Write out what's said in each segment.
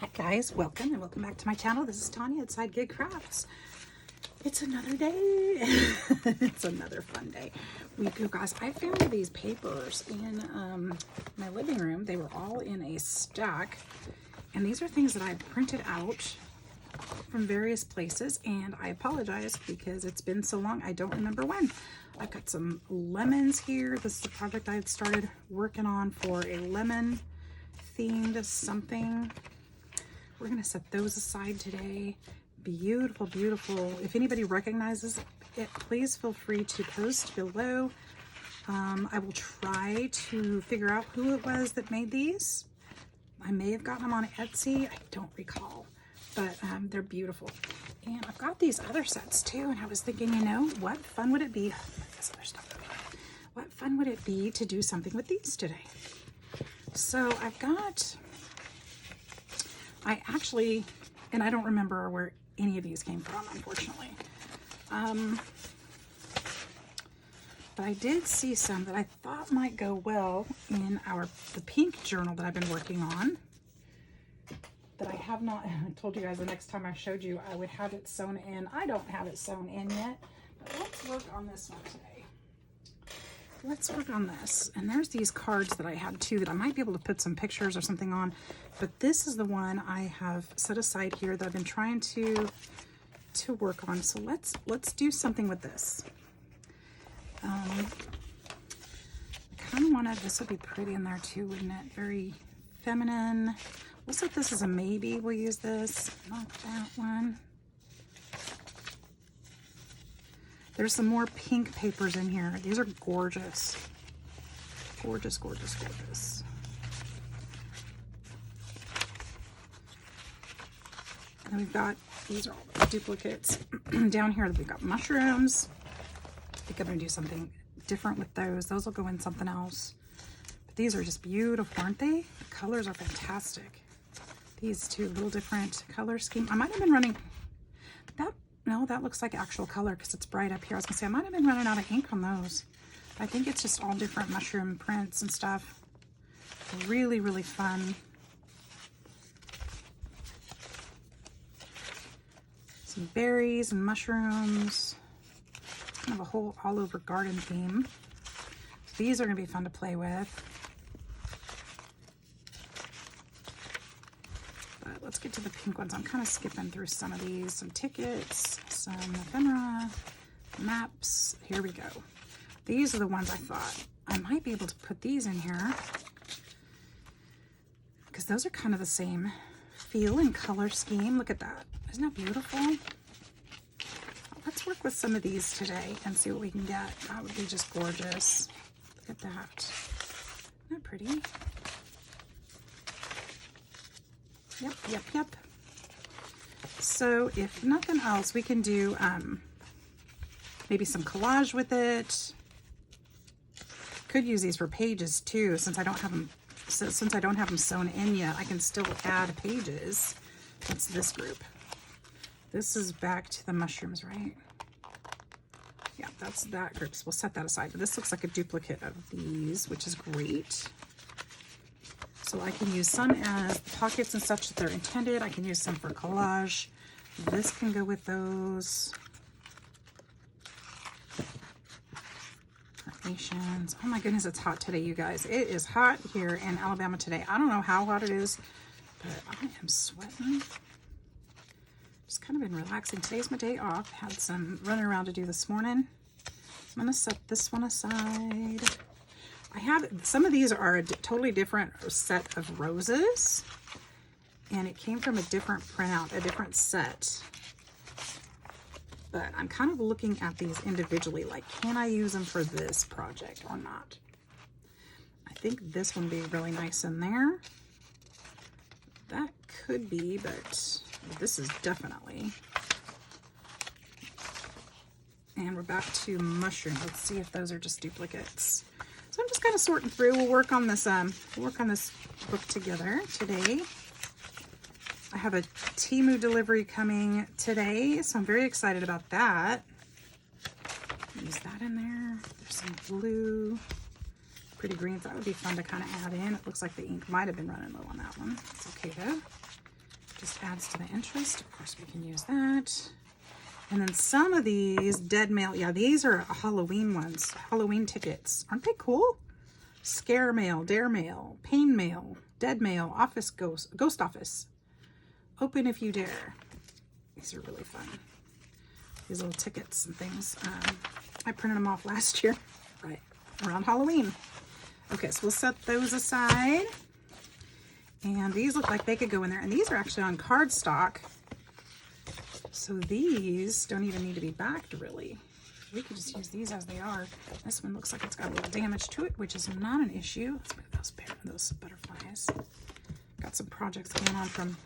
Hi guys, welcome back to my channel. This is Tanya at SideGigCrafts. It's another day. It's another fun day. You guys, I found these papers in my living room. They were all in a stack, and these are things that I printed out from various places, and I apologize because it's been so long. I don't remember when. I've got some lemons here. This is a project I had started working on for a lemon themed something. We're going to set those aside today. Beautiful, beautiful. If anybody recognizes it, please feel free to post below. I will try to figure out who it was that made these. I may have gotten them on Etsy. I don't recall, but they're beautiful. And I've got these other sets too, and I was thinking, you know, what fun would it be? This other stuff. What fun would it be to do something with these today? So I've got, I actually, and I don't remember where any of these came from, unfortunately. But I did see some that I thought might go well in the pink journal that I've been working on. That I have not, I told you guys the next time I showed you, I would have it sewn in. I don't have it sewn in yet, but let's work on this one today. Let's work on this. And there's these cards that I had too that I might be able to put some pictures or something on, but this is the one I have set aside here that I've been trying to work on. So let's do something with this. I kind of wanted, this would be pretty in there too, wouldn't it? Very feminine. We'll set this as a maybe. We'll use this, not that one. There's some more pink papers in here. These are gorgeous. Gorgeous, gorgeous, gorgeous. And we've got, these are all the duplicates. Down here we've got mushrooms. I think I'm gonna do something different with those. Those will go in something else. But these are just beautiful, aren't they? The colors are fantastic. These two, little different color scheme. I might have been running, no, that looks like actual color because it's bright up here. I was gonna say I might have been running out of ink on those. I think it's just all different mushroom prints and stuff. Really, really fun. Some berries and mushrooms. Kind of a whole all over garden theme. These are gonna be fun to play with. But let's get to the pink ones. I'm kind of skipping through some of these. Some tickets, some ephemera, maps. Here we go. These are the ones I thought I might be able to put these in here because those are kind of the same feel and color scheme. Look at that. Isn't that beautiful? Let's work with some of these today and see what we can get. That would be just gorgeous. Look at that. Isn't that pretty? Yep, yep, yep. So if nothing else, we can do maybe some collage with it. Could use these for pages too, since I don't have them. Since I don't have them sewn in yet, I can still add pages. That's this group. This is back to the mushrooms, right? Yeah, that's that group. So we'll set that aside. But this looks like a duplicate of these, which is great. So I can use some as pockets and such that they're intended. I can use some for collage. This can go with those. Carnations. Oh my goodness, it's hot today, you guys. It is hot here in Alabama today. I don't know how hot it is, but I am sweating. Just kind of been relaxing. Today's my day off. Had some running around to do this morning. I'm gonna set this one aside. I have, some of these are a totally different set of roses, and it came from a different printout, a different set. But I'm kind of looking at these individually, like, can I use them for this project or not? I think this one would be really nice in there. That could be, but this is definitely. And we're back to mushroom. Let's see if those are just duplicates. So I'm just kind of sorting through. We'll work on this book together today. I have a Temu delivery coming today, so I'm very excited about that. Use that in there. There's some blue, pretty greens. That would be fun to kind of add in. It looks like the ink might have been running low on that one. It's okay though. Just adds to the interest. Of course, we can use that. And then some of these dead mail. Yeah, these are Halloween ones. Halloween tickets. Aren't they cool? Scare mail, dare mail, pain mail, dead mail, office ghost office. Open if you dare. These are really fun. These little tickets and things. I printed them off last year, right around Halloween. Okay, so we'll set those aside. And these look like they could go in there. And these are actually on cardstock. So these don't even need to be backed, really. We could just use these as they are. This one looks like it's got a little damage to it, which is not an issue. Let's move those butterflies. Got some projects going on from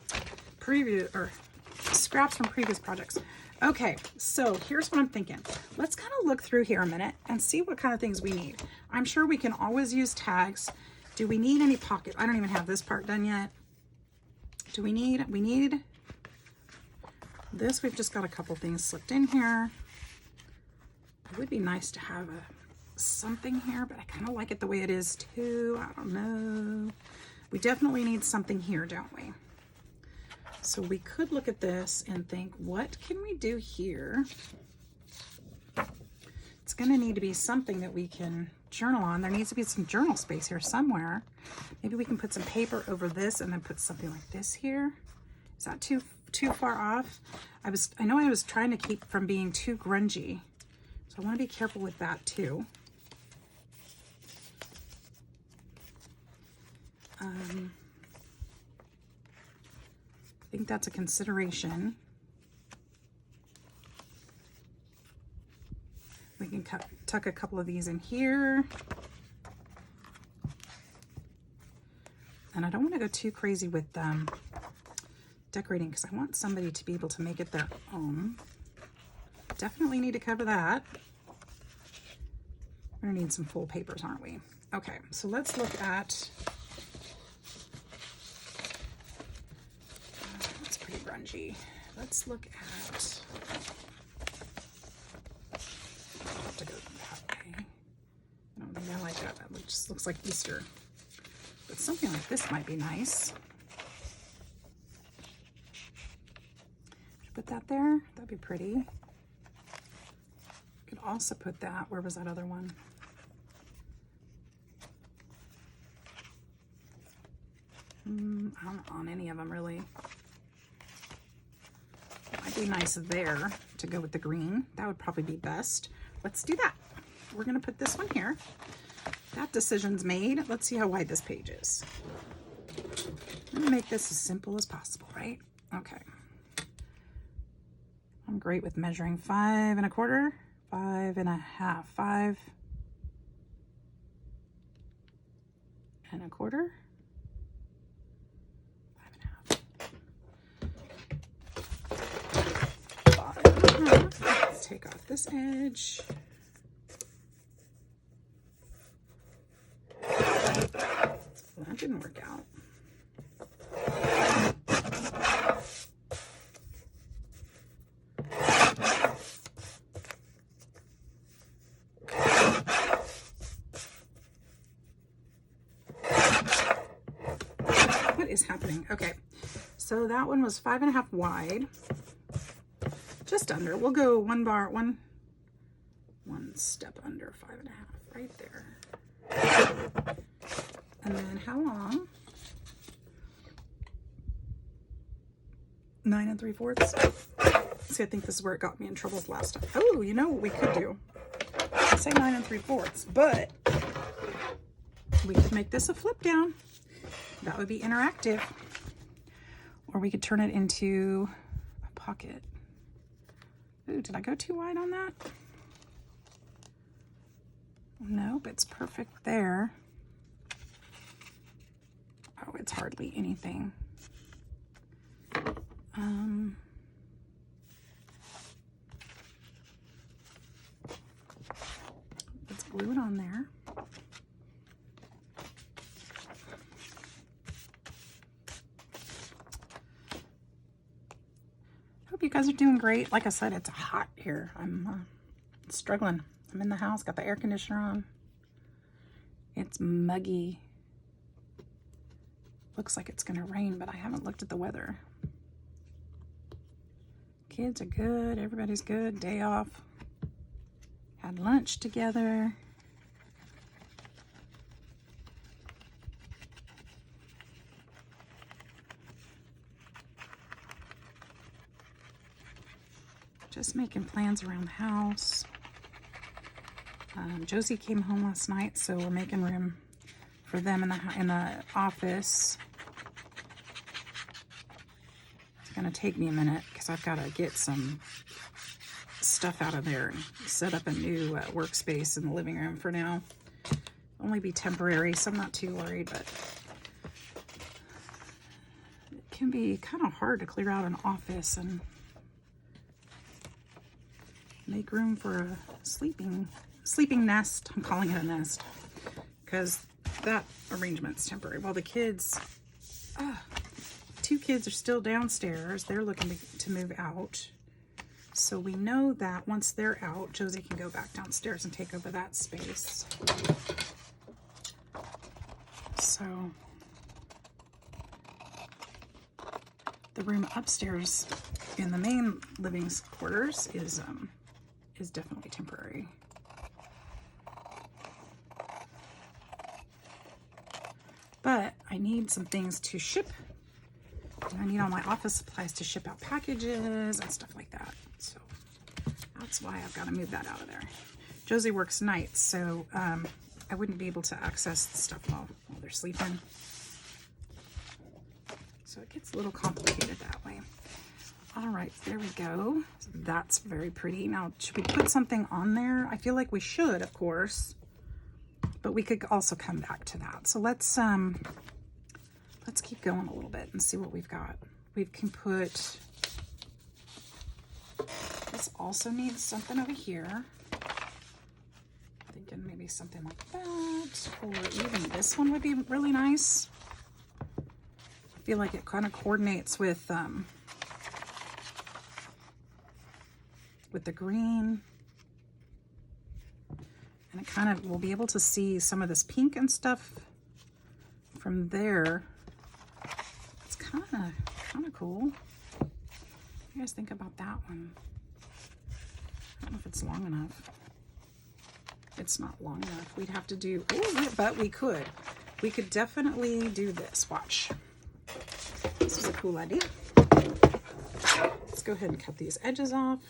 scraps from previous projects. Okay, so here's what I'm thinking. Let's kind of look through here a minute and see what kind of things we need. I'm sure we can always use tags. Do we need any pocket? I don't even have this part done yet. We need this. We've just got a couple things slipped in here. It would be nice to have something here, but I kind of like it the way it is too. I don't know. We definitely need something here, don't we? So we could look at this and think, what can we do here? It's going to need to be something that we can journal on. There needs to be some journal space here somewhere. Maybe we can put some paper over this and then put something like this here. Is that too far off? I know I was trying to keep from being too grungy. So I want to be careful with that too. I think that's a consideration. We can tuck a couple of these in here. And I don't want to go too crazy with decorating because I want somebody to be able to make it their own. Definitely need to cover that. We're gonna need some full papers, aren't we? Okay, so let's look at, that's pretty grungy. Let's look at, I have to go that way. I don't think I like that. That just looks like Easter. But something like this might be nice. Should I put that there? That'd be pretty. Could also put that, where was that other one? I don't know on any of them really. Might be nice there to go with the green. That would probably be best. Let's do that. We're gonna put this one here. That decision's made. Let's see how wide this page is. I'm gonna make this as simple as possible, right? Okay. I'm great with measuring 5 1/4. 5 1/2, 5 1/4, 5 1/2. Let's take off this edge. Well, that didn't work out. Is happening. Okay, so that one was 5 1/2 wide, just under. We'll go one step under 5 1/2 right there. And then how long? 9 3/4. See, I think this is where it got me in trouble last time. Oh, you know what we could do? I say 9 3/4, but we could make this a flip down. That would be interactive. Or we could turn it into a pocket. Ooh, did I go too wide on that? Nope, it's perfect there. Oh, it's hardly anything. Let's glue it on there. Hope you guys are doing great. Like I said, it's hot here. I'm struggling. I'm in the house, got the air conditioner on. It's muggy. Looks like it's gonna rain, but I haven't looked at the weather. Kids are good. Everybody's good. Day off. Had lunch together. Just making plans around the house. Josie came home last night, so we're making room for them in the office. It's gonna take me a minute because I've got to get some stuff out of there and set up a new workspace in the living room for now. Only be temporary, so I'm not too worried, but it can be kind of hard to clear out an office and make room for a sleeping nest. I'm calling it a nest because that arrangement's temporary. While the kids, 2 kids are still downstairs. They're looking to move out. So we know that once they're out, Josie can go back downstairs and take over that space. So the room upstairs in the main living quarters is definitely temporary. But I need some things to ship. And I need all my office supplies to ship out packages and stuff like that. So that's why I've got to move that out of there. Josie works nights, so I wouldn't be able to access the stuff while they're sleeping. So it gets a little complicated that way. All right, there we go. So that's very pretty. Now, should we put something on there? I feel like we should, of course, but we could also come back to that. So let's keep going a little bit and see what we've got. We can put, this also needs something over here. Thinking maybe something like that, or even this one would be really nice. I feel like it kind of coordinates with the green, and it kind of, we'll be able to see some of this pink and stuff from there. It's kind of cool. What do you guys think about that one? I don't know if it's long enough. It's not long enough. We'd have to do, but we could definitely do this. Watch. This is a cool idea. Let's go ahead and cut these edges off.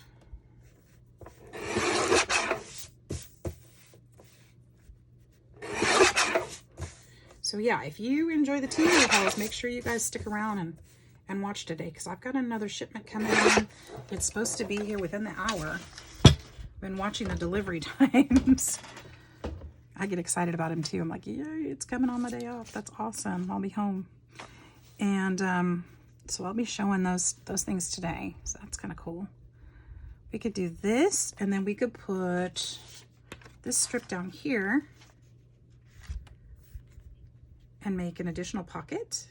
So yeah, if you enjoy the TV hauls, make sure you guys stick around and watch today, because I've got another shipment coming in. It's supposed to be here within the hour. I've been watching the delivery times. I get excited about him too. I'm like, yay, it's coming on my day off. That's awesome. I'll be home. And so I'll be showing those things today. So that's kind of cool. We could do this, and then we could put this strip down here and make an additional pocket,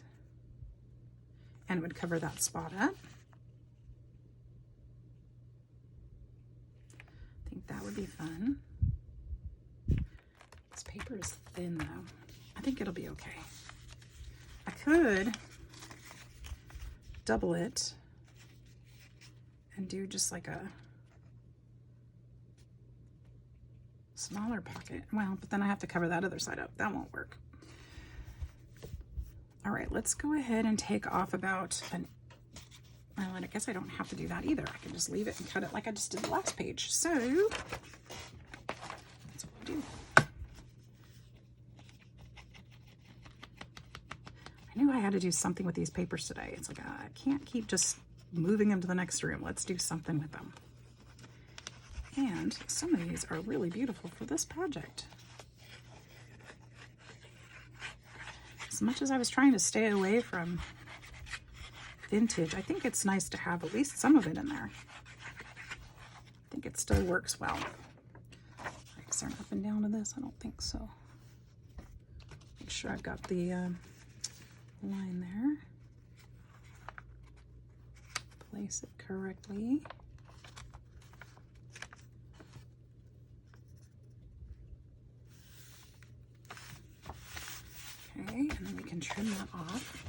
and it would cover that spot up. I think that would be fun. This paper is thin though. I think it'll be okay. I could double it and do just like a smaller pocket. Well, but then I have to cover that other side up. That won't work. All right, let's go ahead and take off about well, I guess I don't have to do that either. I can just leave it and cut it like I just did the last page. So that's what we'll do. I knew I had to do something with these papers today. It's like, I can't keep just moving them to the next room. Let's do something with them. And some of these are really beautiful for this project. As much as I was trying to stay away from vintage, I think it's nice to have at least some of it in there. I think it still works well. Is there an up and down to this? I don't think so. Make sure I've got the line there. Place it correctly. Okay, and then we can trim that off.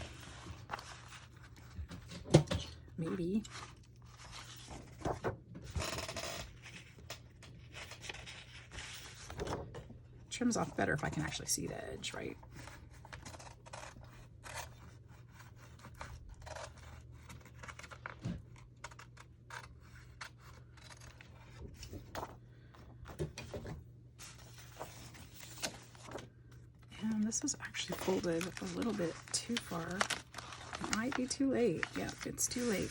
Maybe. trims off better if I can actually see the edge, right? And this is actually folded a little bit too far. It might be too late. Yep, it's too late.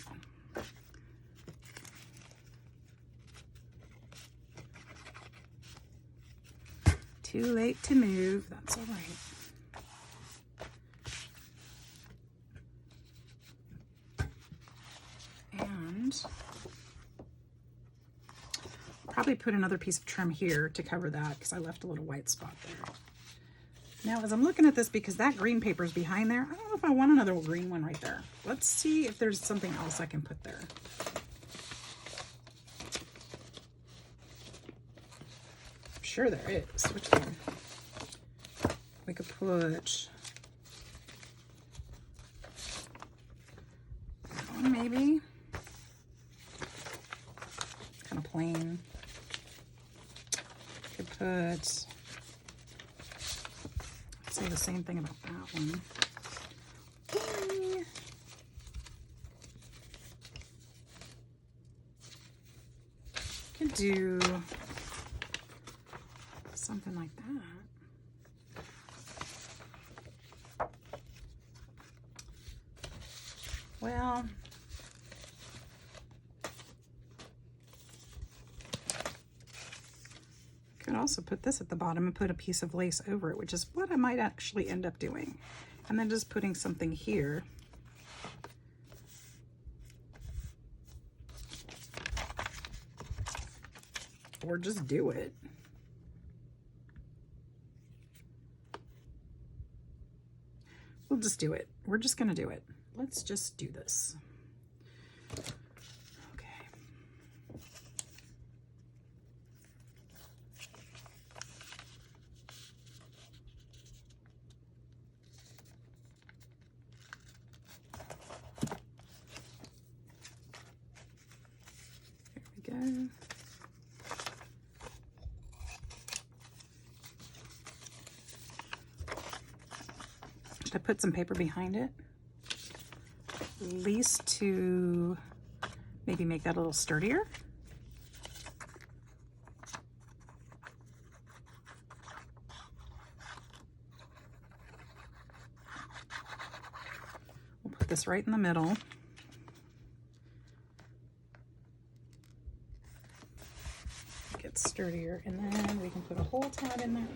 Too late to move. That's all right. And I'll probably put another piece of trim here to cover that because I left a little white spot there. Now, as I'm looking at this, because that green paper is behind there, I don't know if I want another green one right there. Let's see if there's something else I can put there. I'm sure there is. Which one? We could put that one maybe. Kind of plain. Could put, say the same thing about that one. Could do something like that. Well, could also put this at the bottom and put a piece of lace over it, which is what I might actually end up doing. And then just putting something here. Or just do it. We'll just do it. We're just going to do it. Let's just do this. Okay. There we go. Should I put some paper behind it? At least to maybe make that a little sturdier. We'll put this right in the middle. Get sturdier, and then we can put a hole tab in there.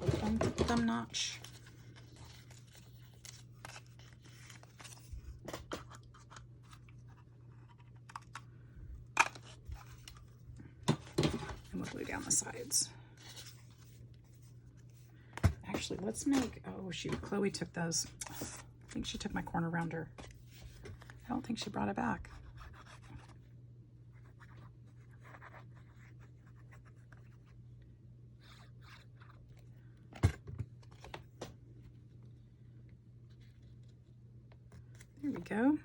A thumb notch. Glue down the sides. Actually, let's make, oh shoot, Chloe took those. I think she took my corner rounder. I don't think she brought it back. There we go.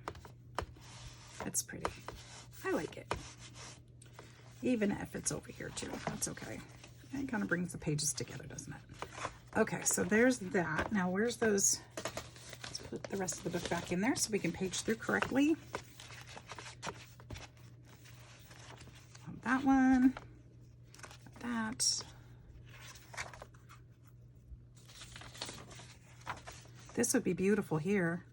That's pretty. I like it. Even if it's over here too, that's okay. It kind of brings the pages together, doesn't it? Okay, so there's that. Now where's those? Let's put the rest of the book back in there so we can page through correctly. That one, that. This would be beautiful here.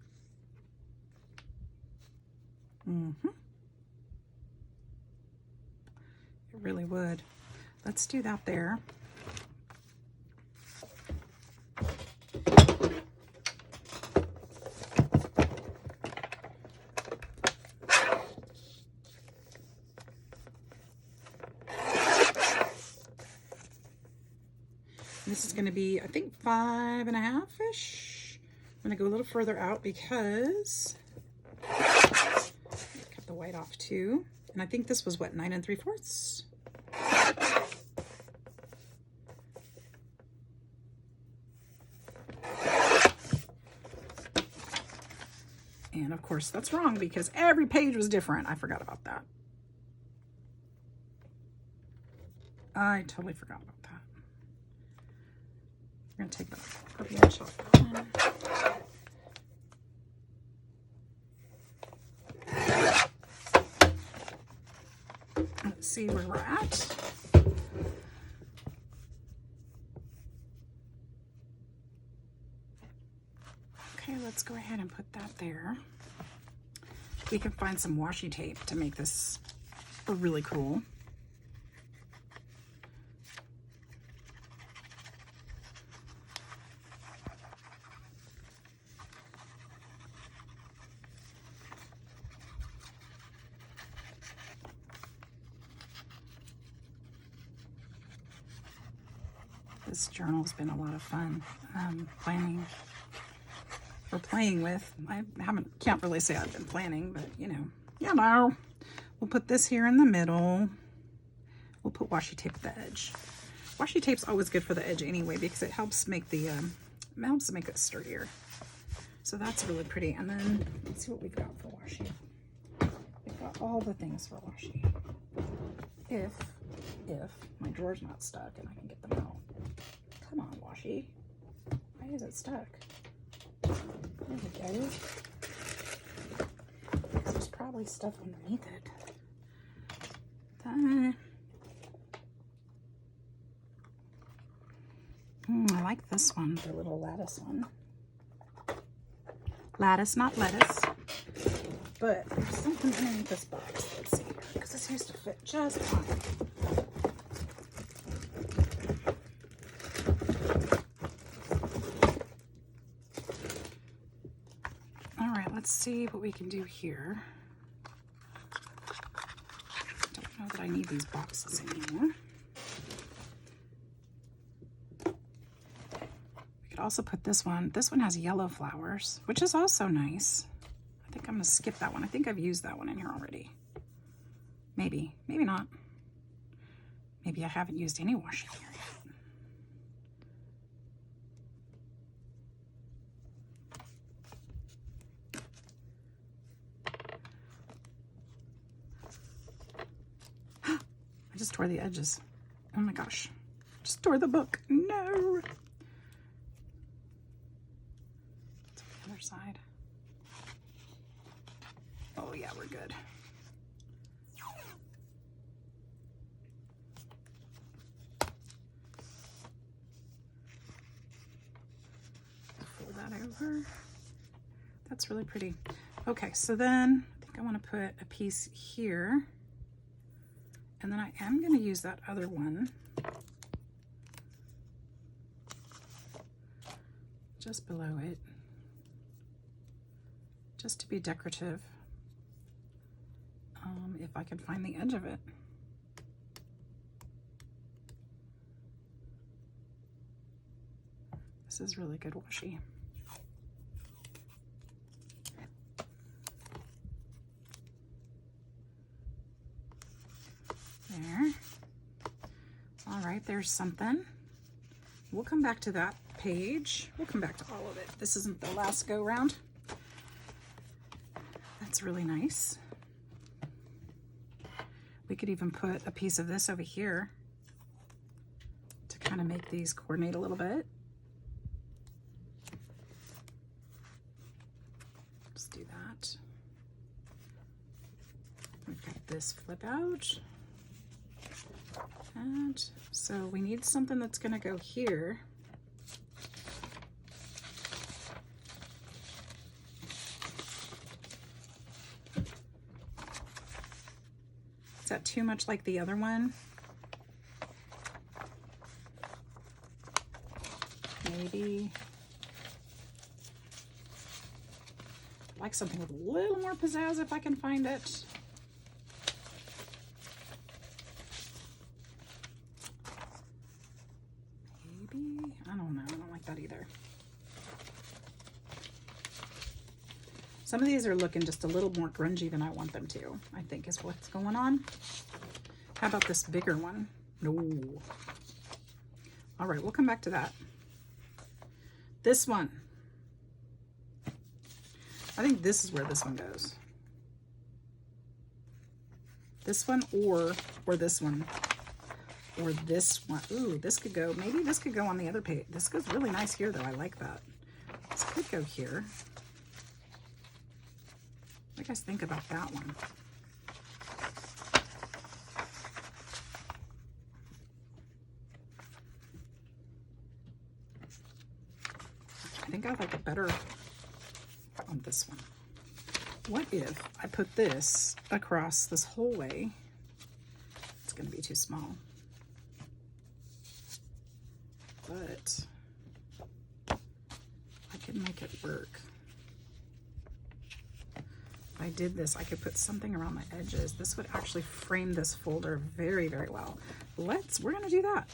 Really would. Let's do that there. This is going to be, I think, 5.5-ish. I'm going to go a little further out because cut the white off too. And I think this was what, 9 3/4? And of course that's wrong because every page was different. I forgot about that. I totally forgot about that. We're going to take the puppy edge off that one. Let's see where we're at. Okay, let's go ahead and put that there. We can find some washi tape to make this really cool. This journal's been a lot of fun planning or playing with. I can't really say I've been planning, but you know. We'll put this here in the middle. We'll put washi tape at the edge. Washi tape's always good for the edge anyway because it helps make the helps make it sturdier. So that's really pretty. And then let's see what we've got for washi. We've got all the things for washi. If my drawer's not stuck and I can get them out. Come on, washi. Why is it stuck? There we go. There's probably stuff underneath it. I like this one, the little lattice one. Lattice, not lettuce. But there's something underneath this box. Let's see here, because this used to fit just fine. All right, let's see what we can do here. Don't know that I need these boxes anymore. We could also put this one. This one has yellow flowers, which is also nice. I think I'm gonna skip that one. I think I've used that one in here already. Maybe, maybe not. Maybe I haven't used any washi here yet. I just tore the edges. Oh my gosh. Just tore the book. No. It's on the other side. Oh yeah, we're good. Fold that over. That's really pretty. Okay, so then I think I want to put a piece here. And then I am going to use that other one just below it, just to be decorative, if I can find the edge of it. This is really good washi. There. All right, there's something. We'll come back to that page. We'll come back to all of it. This isn't the last go round. That's really nice. We could even put a piece of this over here to kind of make these coordinate a little bit. Let's do that. We've got this flip out. And so we need something that's going to go here. Is that too much like the other one? Maybe. I'd like something with a little more pizzazz if I can find it. I don't know. I don't like that either. Some of these are looking just a little more grungy than I want them to, I think is what's going on. How about this bigger one? No. All right, we'll come back to that. This one. I think this is where this one goes. This one or this one. or this one. Ooh, this could go, maybe this could go on the other page. This goes really nice here though. I like that. This could go here. What do you guys think about that one? I think I like it better on this one. What if I put this across this whole way? It's going to be too small. But I can make it work. If I did this, I could put something around the edges. This would actually frame this folder very, very well. We're going to do that.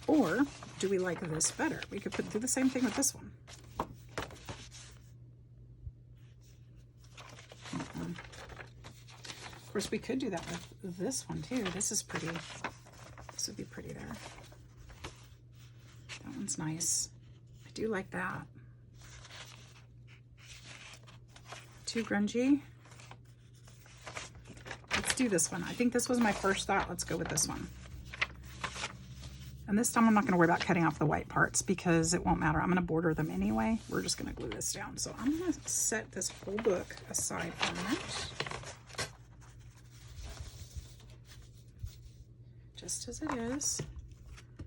Or do we like this better? We could do the same thing with this one. Of course, we could do that with this one too. This is pretty. This would be pretty there. That one's nice. I do like that. Too grungy. Let's do this one. I think this was my first thought. Let's go with this one. And this time I'm not going to worry about cutting off the white parts because it won't matter. I'm going to border them anyway. We're just going to glue this down. So I'm going to set this whole book aside for a minute. Just as it is.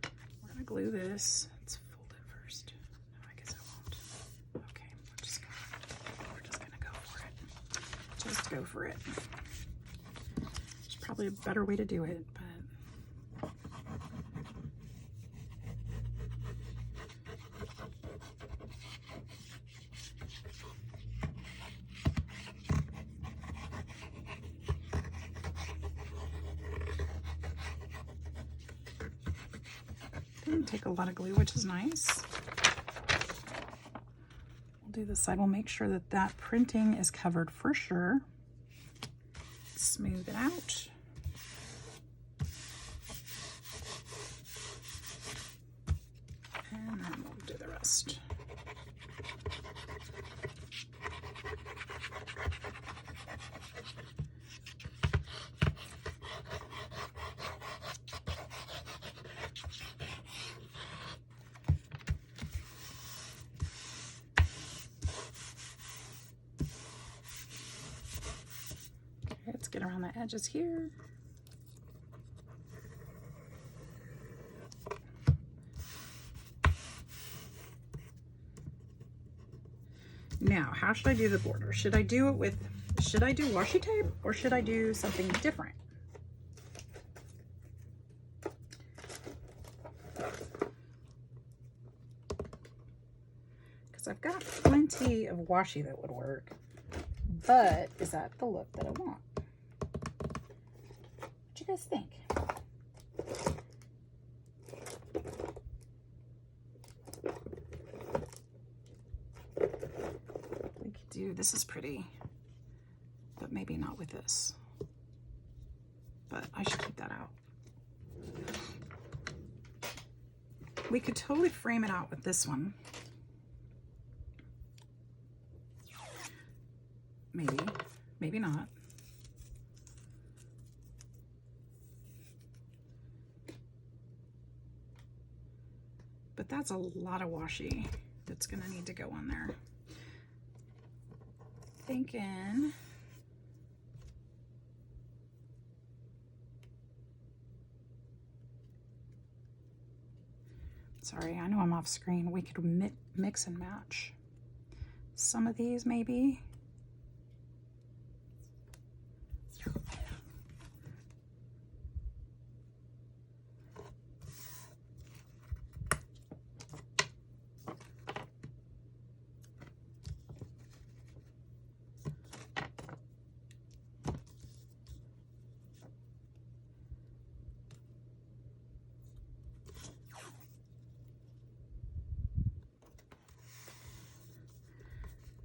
We're going to glue this. Let's fold it first. No, I guess I won't. Okay, we're just going to go for it. Just go for it. There's probably a better way to do it, but didn't take a lot of glue, which is nice. We'll do this side. We'll make sure that that printing is covered for sure. Smooth it out. And then we'll do the rest. Let's get around the edges here. Now, how should I do the border? Should I do washi tape or should I do something different? Because I've got plenty of washi that would work, but is that the look that I want? What you guys think? We could do, this is pretty, but maybe not with this. But I should keep that out. We could totally frame it out with this one. Maybe, maybe not. But that's a lot of washi that's gonna need to go on there. Thinking sorry, I know I'm off screen. We could mix and match some of these maybe.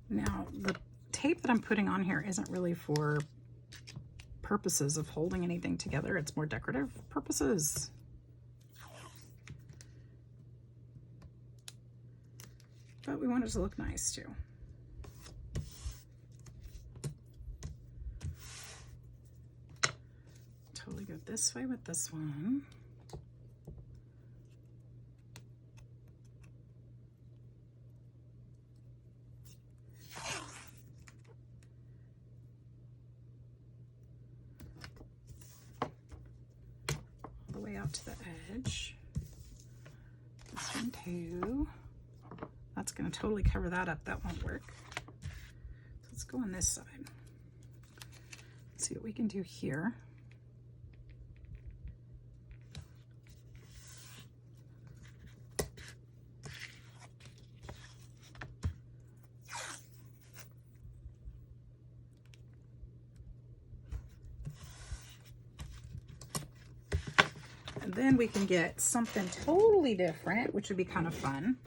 Now, the tape that I'm putting on here isn't really for purposes of holding anything together. It's more decorative purposes. But we want it to look nice too. it this way with this one. All the way out to the edge. This one too. That's going to totally cover that up. That won't work. So let's go on this side. Let's see what we can do here. And then we can get something totally different, which would be kind of fun.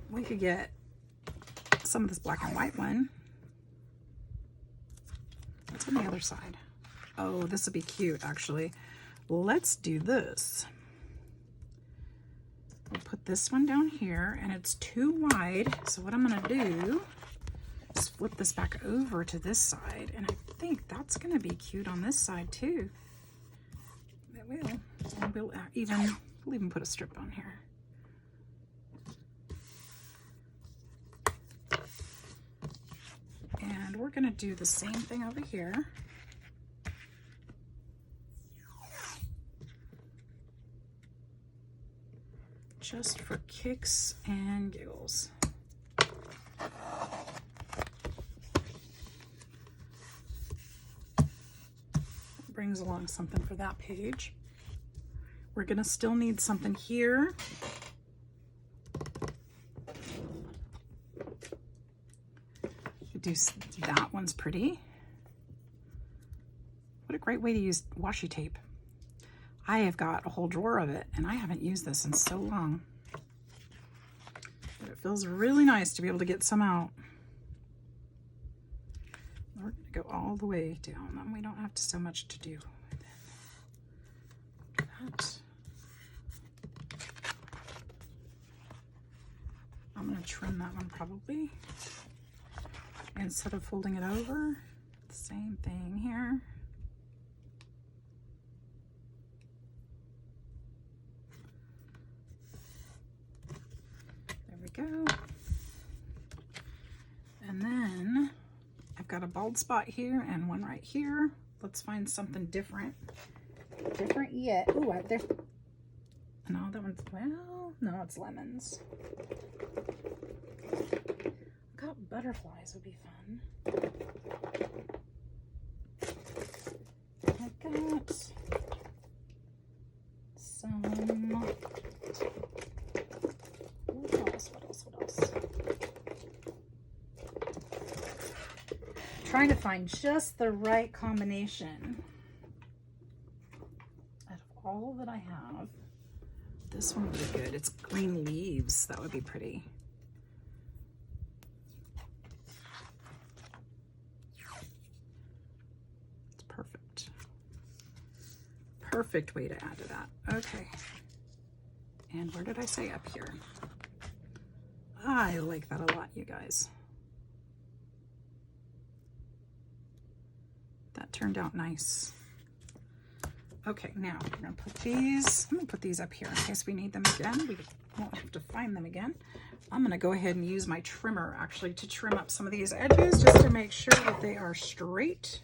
We could get some of this black and white one. What's on the other side? Oh, this would be cute, actually. Let's do this. We'll put this one down here, and it's too wide. So what I'm going to do is flip this back over to this side, and I think that's going to be cute on this side too. It will. And we'll even put a strip on here. And we're going to do the same thing over here. Just for kicks and giggles. Brings along something for that page. We're going to still need something here. Do that one's pretty. What a great way to use washi tape. I have got a whole drawer of it, and I haven't used this in so long. But it feels really nice to be able to get some out. We're going to go all the way down, and we don't have so much to do with that. I'm going to trim that one probably. Instead of folding it over, same thing here. There we go. And then I've got a bald spot here and one right here. Let's find something different. Different yet. Ooh, there. No, that one's, well, no, it's lemons. Butterflies would be fun. Like that. Some. What else? Trying to find just the right combination. Out of all that I have, this one would be good. It's green leaves. That would be pretty. Perfect way to add to that. Okay. And where did I say? Up here. I like that a lot, you guys. That turned out nice. Okay, now we're going to put these, I'm going to put these up here in case we need them again. We won't have to find them again. I'm going to go ahead and use my trimmer actually to trim up some of these edges just to make sure that they are straight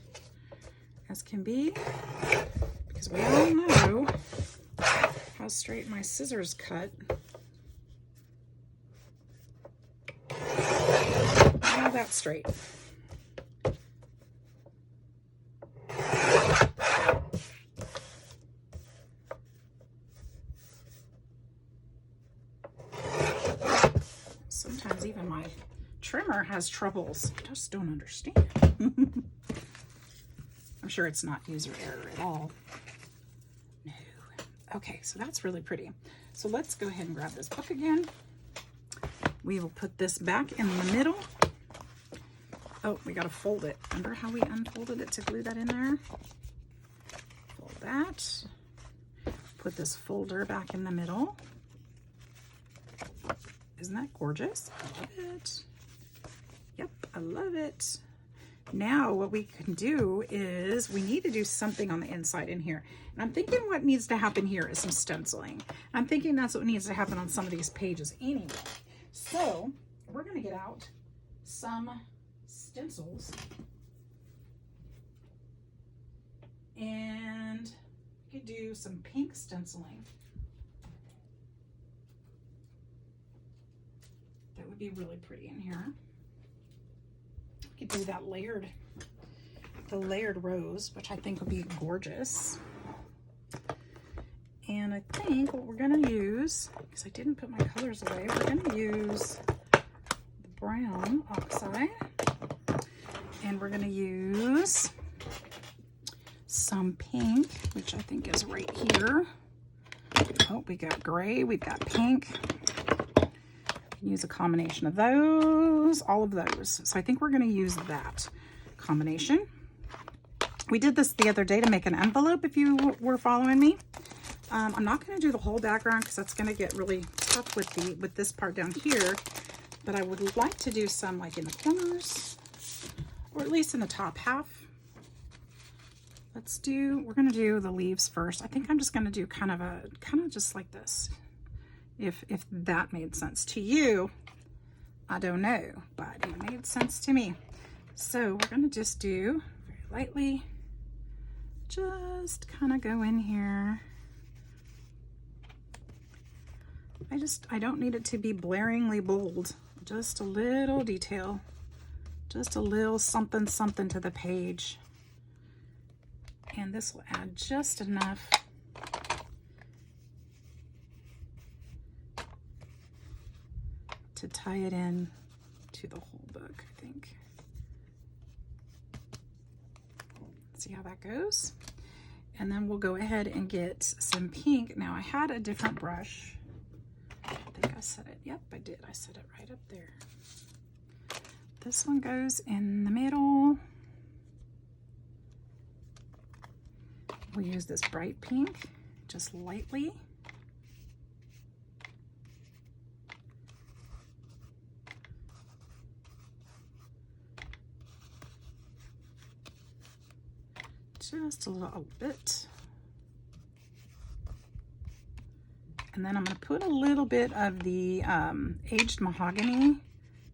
as can be. Because we all know how straight my scissors cut. Now that's straight. Sometimes even my trimmer has troubles. I just don't understand. I'm sure it's not user error at all. No. Okay, so that's really pretty. So let's go ahead and grab this book again. We will put this back in the middle. Oh, we got to fold it. Remember how we unfolded it to glue that in there? Fold that. Put this folder back in the middle. Isn't that gorgeous? I love it. Yep, I love it. Now what we can do is we need to do something on the inside in here. And I'm thinking what needs to happen here is some stenciling. I'm thinking that's what needs to happen on some of these pages anyway. So we're going to get out some stencils. And we could do some pink stenciling. That would be really pretty in here. We could do that the layered rose, which I think would be gorgeous. And I think what we're gonna use, because I didn't put my colors away, we're gonna use the brown oxide, and we're gonna use some pink, which I think is right here. Oh, we got gray, we've got pink. Use a combination of those, all of those. So I think we're going to use that combination. We did this the other day to make an envelope, if you were following me. I'm not going to do the whole background because that's going to get really tough with this part down here. But I would like to do some like in the corners, or at least in the top half. We're going to do the leaves first. I think I'm just going to do kind of just like this. If that made sense to you, I don't know, but it made sense to me. So we're going to just do very lightly, just kind of go in here. I don't need it to be blaringly bold, just a little detail, just a little something to the page. And this will add just enough to tie it in to the whole book, I think. See how that goes? And then we'll go ahead and get some pink. Now I had a different brush. I think I set it, yep, I did. I set it right up there. This one goes in the middle. We'll use this bright pink, just lightly. Just a little bit. And then I'm going to put a little bit of the aged mahogany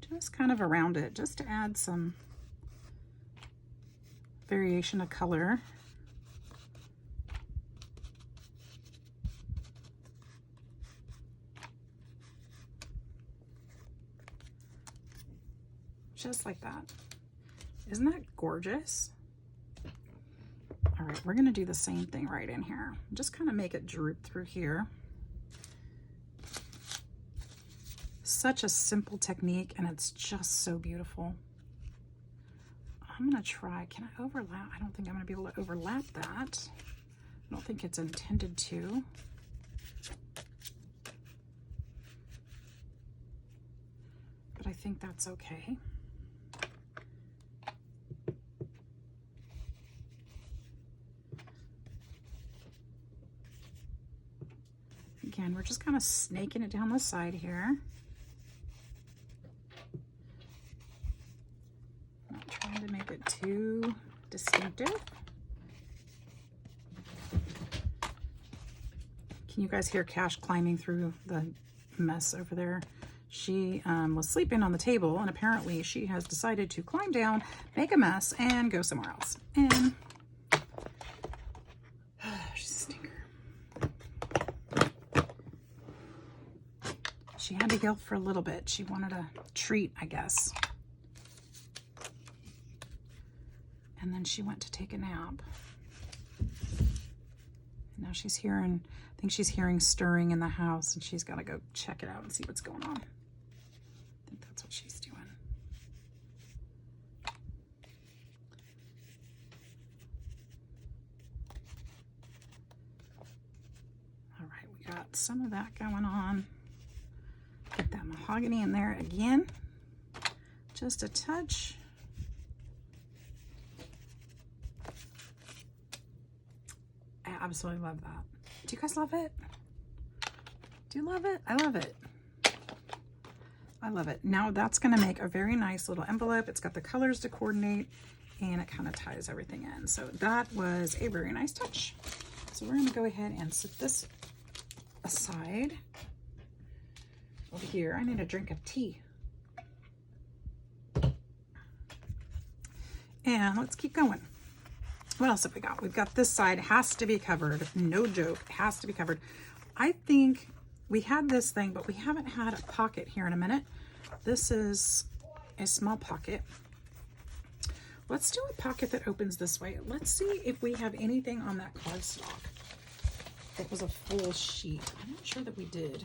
just kind of around it, just to add some variation of color. Just like that. Isn't that gorgeous? All right, we're gonna do the same thing right in here. Just kind of make it droop through here. Such a simple technique, and it's just so beautiful. I'm gonna try, can I overlap? I don't think I'm gonna be able to overlap that. I don't think it's intended to. But I think that's okay. Again, we're just kind of snaking it down the side here. Not trying to make it too distinctive. Can you guys hear Cash climbing through the mess over there? She was sleeping on the table, and apparently she has decided to climb down, make a mess, and go somewhere else. And she's a stinker. She had to yell for a little bit. She wanted a treat, I guess. And then she went to take a nap. Now she's hearing, I think she's hearing stirring in the house, and she's got to go check it out and see what's going on. I think that's what she's doing. All right, we got some of that going on. Get that mahogany in there again, just a touch. I absolutely love that. Do you guys love it? Do you love it? I love it. I love it. Now that's going to make a very nice little envelope. It's got the colors to coordinate, and it kind of ties everything in. So that was a very nice touch. So we're going to go ahead and set this aside. Over here, I need a drink of tea. And let's keep going. What else have we got? We've got this side, has to be covered. No joke, it has to be covered. I think we had this thing, but we haven't had a pocket here in a minute. This is a small pocket. Let's do a pocket that opens this way. Let's see if we have anything on that cardstock that was a full sheet. I'm not sure that we did.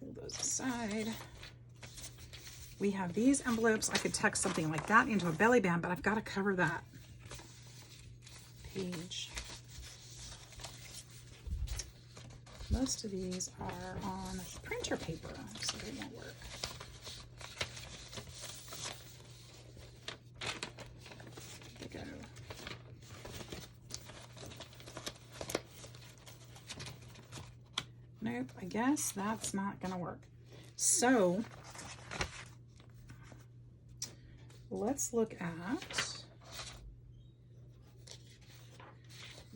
Pull those aside. We have these envelopes. I could tuck something like that into a belly band, but I've got to cover that page. Most of these are on printer paper, so they won't work. There we go. Nope, I guess that's not going to work. So let's look at,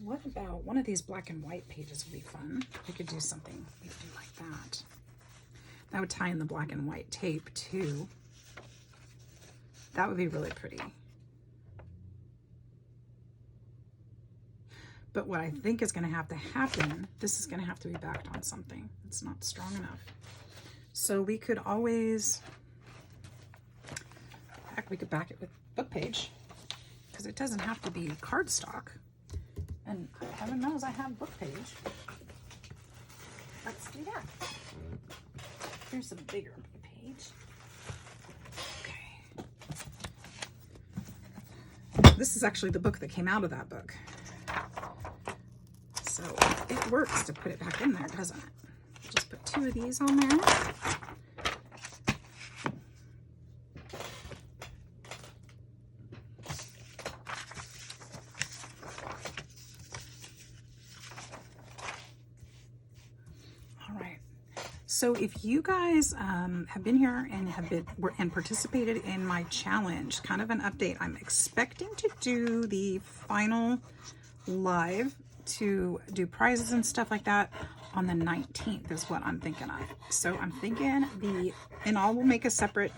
what about one of these black and white pages would be fun. We could do something we could do like that. That would tie in the black and white tape too. That would be really pretty. But what I think is going to happen, this is going to have to be backed on something. It's not strong enough. So we could always, heck, we could back it with book page, because it doesn't have to be cardstock. And heaven knows I have book page. Let's do that. Here's a bigger book page. Okay. This is actually the book that came out of that book. So it works to put it back in there, doesn't it? Just put 2 of these on there. So if you guys have been here and participated in my challenge, kind of an update, I'm expecting to do the final live to do prizes and stuff like that on the 19th is what I'm thinking of. So I'm thinking and I will make a separate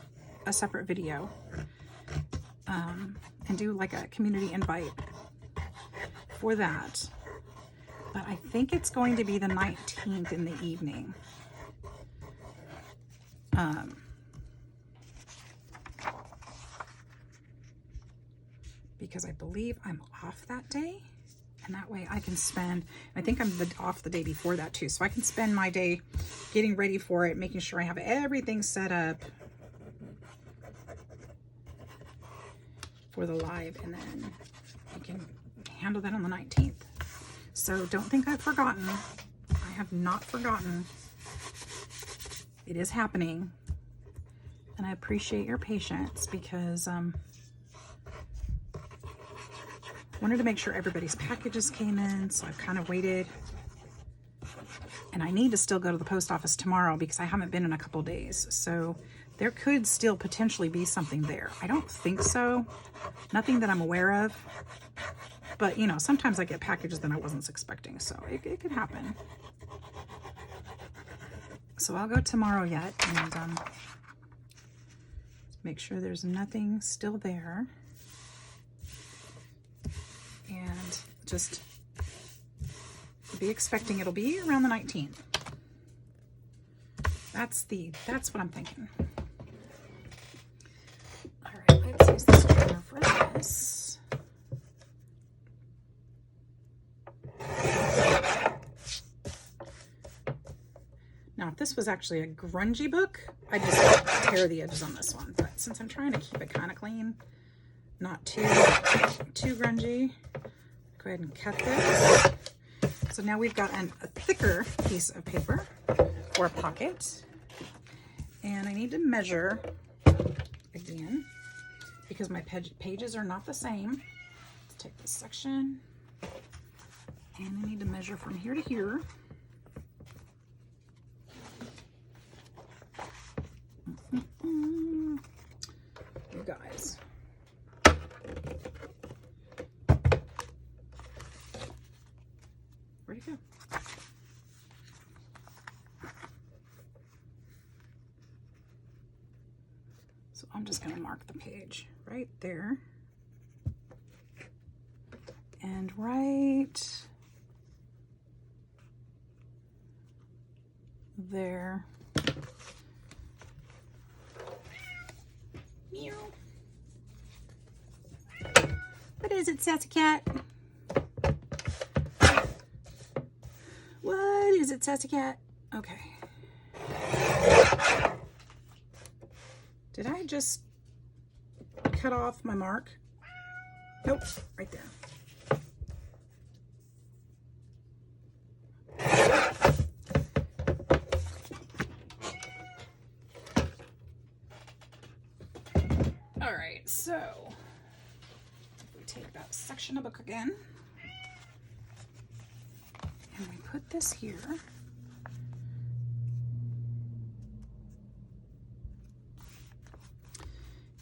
video and do like a community invite for that. But I think it's going to be the 19th in the evening. Because I believe I'm off that day, and that way I can spend, I think I'm off the day before that too, so I can spend my day getting ready for it, making sure I have everything set up for the live, and then I can handle that on the 19th. So don't think I've forgotten. I have not forgotten. It is happening, and I appreciate your patience because wanted to make sure everybody's packages came in, so I've kind of waited. And I need to still go to the post office tomorrow because I haven't been in a couple days, so there could still potentially be something there. I don't think so, nothing that I'm aware of, but you know, sometimes I get packages that I wasn't expecting, so it could happen. So I'll go tomorrow yet and make sure there's nothing still there. And just be expecting it'll be around the 19th. That's what I'm thinking. All right, let's use this corner for this. Now, if this was actually a grungy book, I'd just tear the edges on this one. But since I'm trying to keep it kind of clean, not too grungy, go ahead and cut this. So now we've got a thicker piece of paper for a pocket. And I need to measure again because my pages are not the same. Let's take this section and I need to measure from here to here. So I'm just gonna mark the page right there. And right there. Meow. What is it, Sassy Cat? What is it, Sassy Cat? Okay. Did I just cut off my mark? Nope, right there. All right, so we take that section of book again, and we put this here.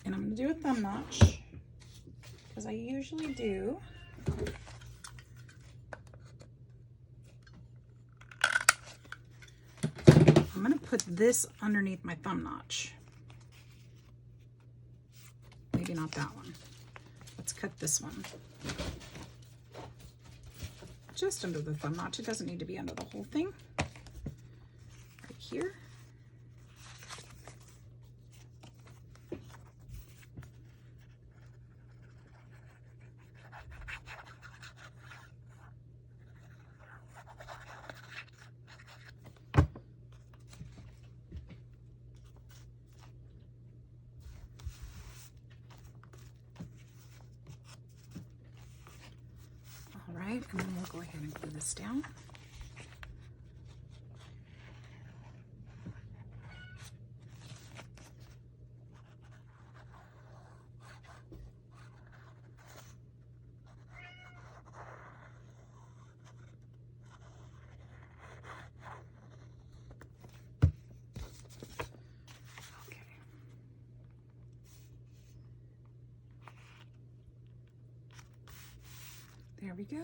And I'm going to do a thumb notch, because I usually do. I'm going to put this underneath my thumb notch. Maybe not that one. Let's cut this one. Just under the thumb notch. It doesn't need to be under the whole thing. Right here. And then we'll go ahead and glue this down. Okay. There we go.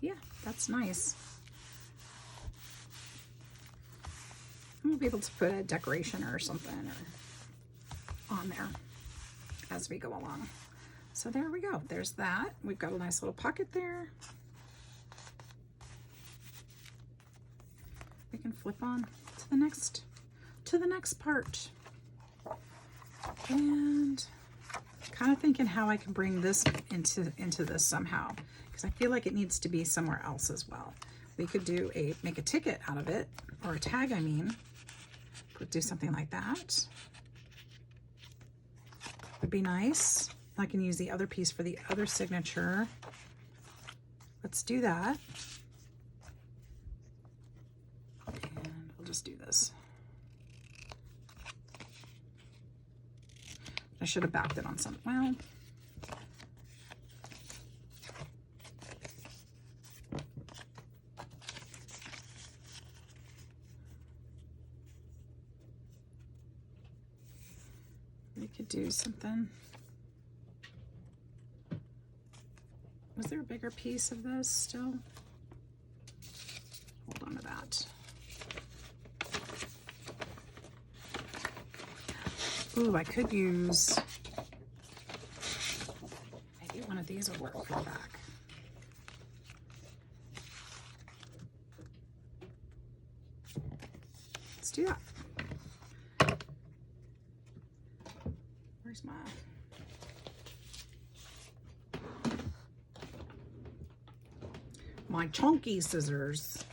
Yeah, that's nice. We'll be able to put a decoration or something or on there as we go along. So there we go. There's that. We've got a nice little pocket there. We can flip on to the next part. And kind of thinking how I can bring this into this somehow, because I feel like it needs to be somewhere else as well. We could make a ticket out of it, or a tag, I mean. Could do something like that. Would be nice. I can use the other piece for the other signature. Let's do that. And we'll just do this. I should have backed it on some, well. We could do something. Was there a bigger piece of this still? Hold on to that. Ooh, I could use, maybe one of these will work for the back. Let's do that. Where's my chunky scissors?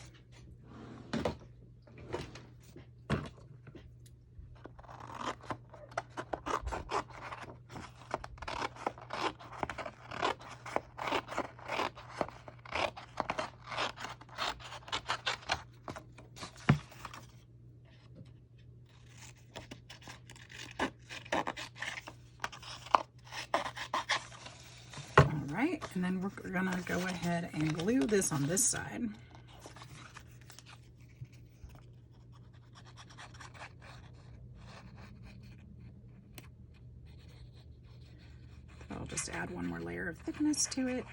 Right, and then we're gonna go ahead and glue this on this side. I'll just add one more layer of thickness to it.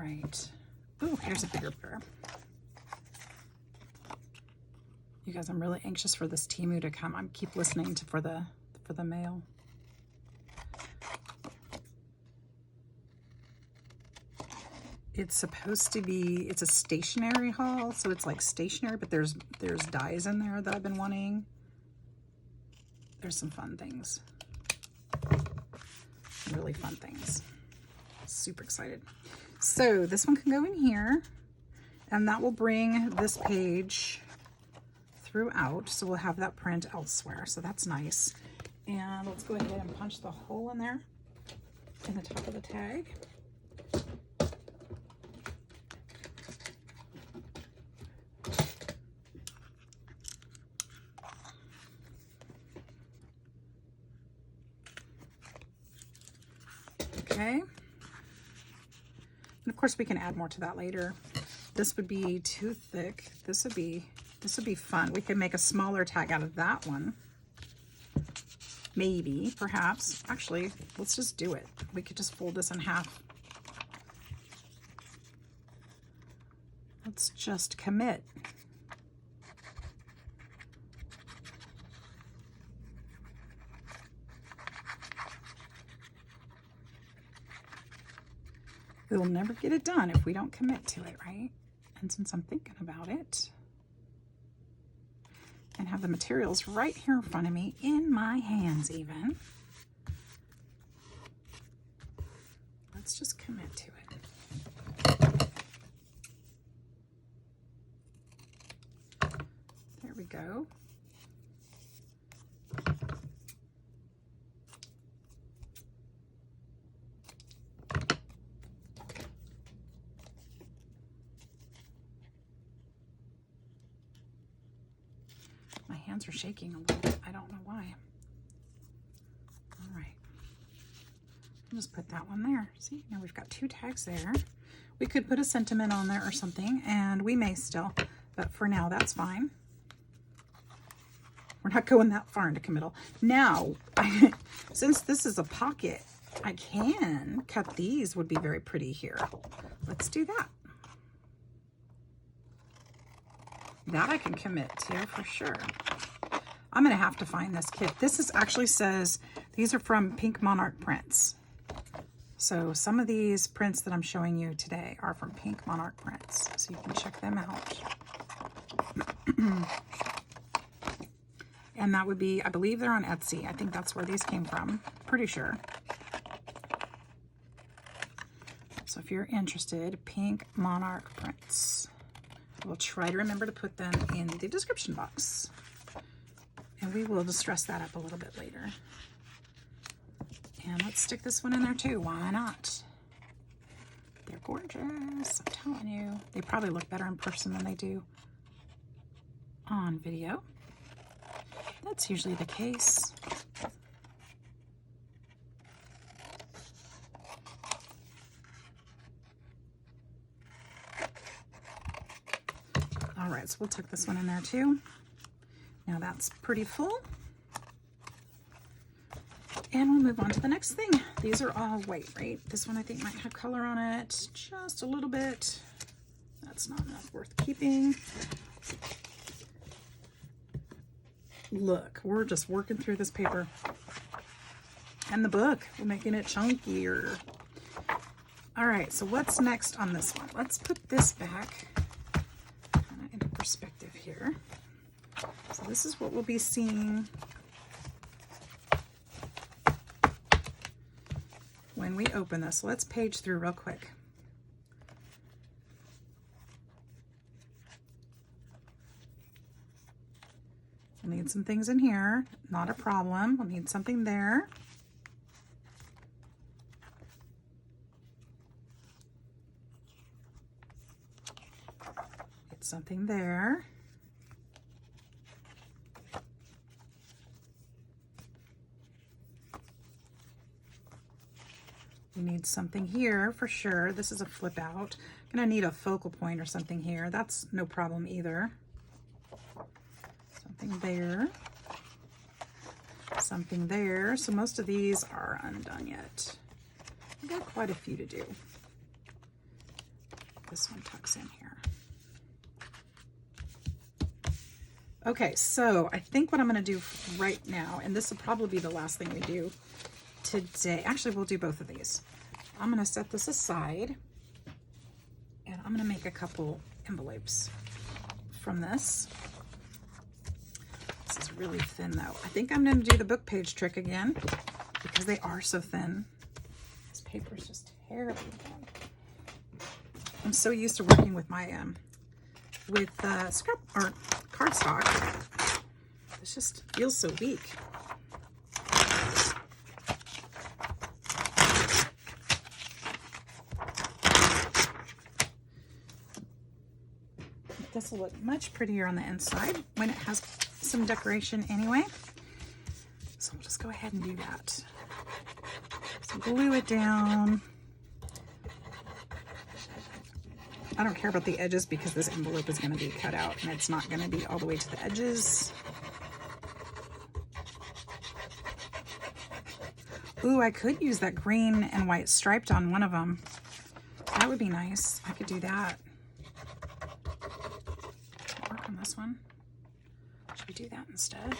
right. Oh, here's a bigger pair. You guys, I'm really anxious for this Temu to come. I keep listening for the mail. It's supposed to be, it's a stationery haul, so it's like stationery, but there's dies in there that I've been wanting. There's some fun things. Really fun things. Super excited. So this one can go in here, and that will bring this page throughout, so we'll have that print elsewhere, so that's nice. And let's go ahead and punch the hole in there in the top of the tag. Okay, and of course we can add more to that later. This would be too thick. This would be fun. We could make a smaller tag out of that one. Maybe, perhaps. Actually, let's just do it. We could just fold this in half. Let's just commit. We'll never get it done if we don't commit to it, right? And since I'm thinking about it, and have the materials right here in front of me, in my hands even, let's just commit to it. There we go. My hands are shaking a little bit. I don't know why. All right. I'll just put that one there. See, now we've got two tags there. We could put a sentiment on there or something, and we may still, but for now, that's fine. We're not going that far into committal. Now, since this is a pocket, I can cut these, would be very pretty here. Let's do that. That I can commit to for sure. I'm gonna have to find this kit. This is actually says, these are from Pink Monarch Prints. So some of these prints that I'm showing you today are from Pink Monarch Prints. So you can check them out. And that would be, I believe they're on Etsy. I think that's where these came from. Pretty sure. So if you're interested, Pink Monarch Prints. We'll try to remember to put them in the description box. And we will just dress that up a little bit later. And let's stick this one in there too. Why not? They're gorgeous. I'm telling you. They probably look better in person than they do on video. That's usually the case. All right, so we'll tuck this one in there too. Now that's pretty full. And we'll move on to the next thing. These are all white, right? This one I think might have color on it, just a little bit. That's not enough worth keeping. Look, we're just working through this paper. And the book, we're making it chunkier. All right, so what's next on this one? Let's put this back into perspective here. So this is what we'll be seeing when we open this. Let's page through real quick. We'll need some things in here, not a problem. We'll need something there. Get something there. We need something here for sure. This is a flip out. I'm gonna need a focal point or something here. That's no problem either. Something there. Something there. So most of these are undone yet. We've got quite a few to do. this one tucks in here. Okay, so I think what I'm going to do right now, and this will probably be the last thing we do today. Actually, we'll do both of these. I'm going to set this aside, and I'm going to make a couple envelopes from this. This is really thin, though. I think I'm going to do the book page trick again because they are so thin. This paper is just terribly thin. I'm so used to working with my scrap or cardstock. It just feels so weak. This will look much prettier on the inside when it has some decoration anyway. So we'll just go ahead and do that. So glue it down. I don't care about the edges because this envelope is going to be cut out and it's not going to be all the way to the edges. Ooh, I could use that green and white striped on one of them. That would be nice. I could do that. Work on this one. Should we do that instead?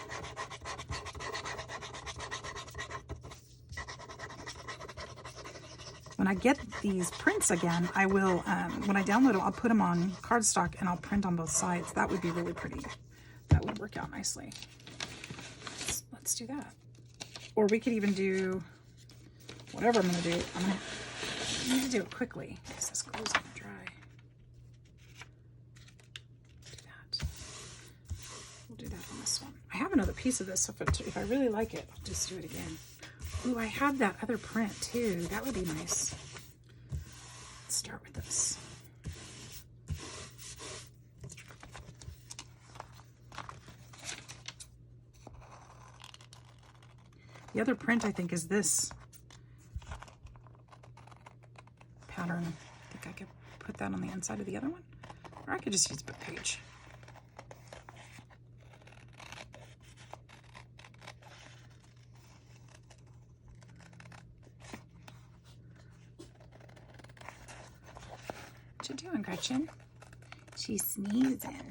When I get these prints again, I will, when I download them, I'll put them on cardstock and I'll print on both sides. That would be really pretty. That would work out nicely. Let's do that. Or we could even do whatever I'm going to do. I need to do it quickly because this glue's going to dry. Do that. We'll do that on this one. I have another piece of this, so if I really like it, I'll just do it again. Ooh, I have that other print too. That would be nice. Let's start with this. The other print, I think, is this pattern. I think I could put that on the inside of the other one. Or I could just use book page. What you doing, Gretchen? She's sneezing.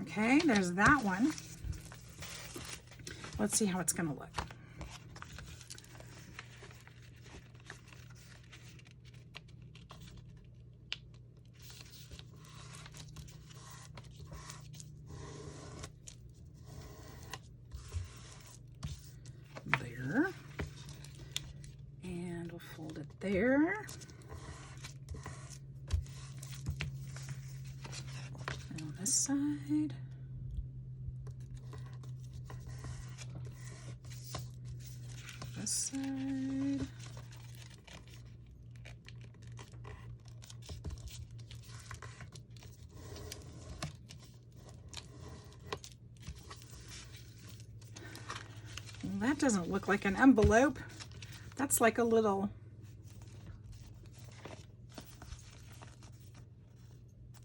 Okay, there's that one. Let's see how it's going to look. There. And we'll fold it there. And on this side. This side. Well, that doesn't look like an envelope. That's like a little,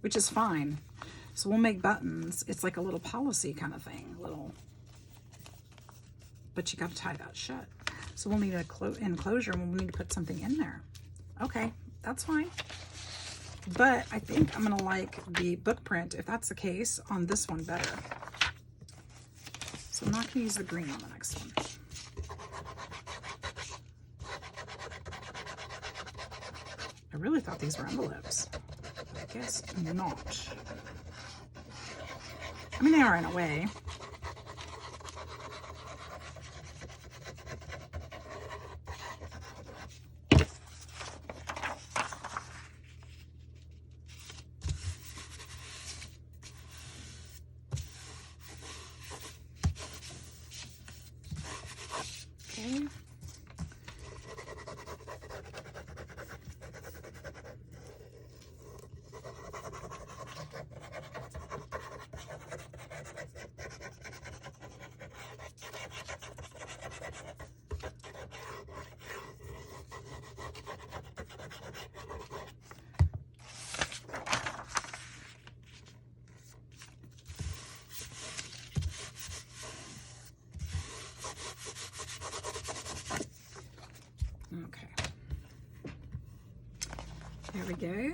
which is fine. So we'll make buttons. It's like a little policy kind of thing, but you got to tie that shut. So we'll need an enclosure and we'll need to put something in there. Okay, that's fine. But I think I'm gonna like the book print, if that's the case, on this one better. So I'm not gonna use the green on the next one. I really thought these were envelopes. I guess not. I mean, they are in a way. we go.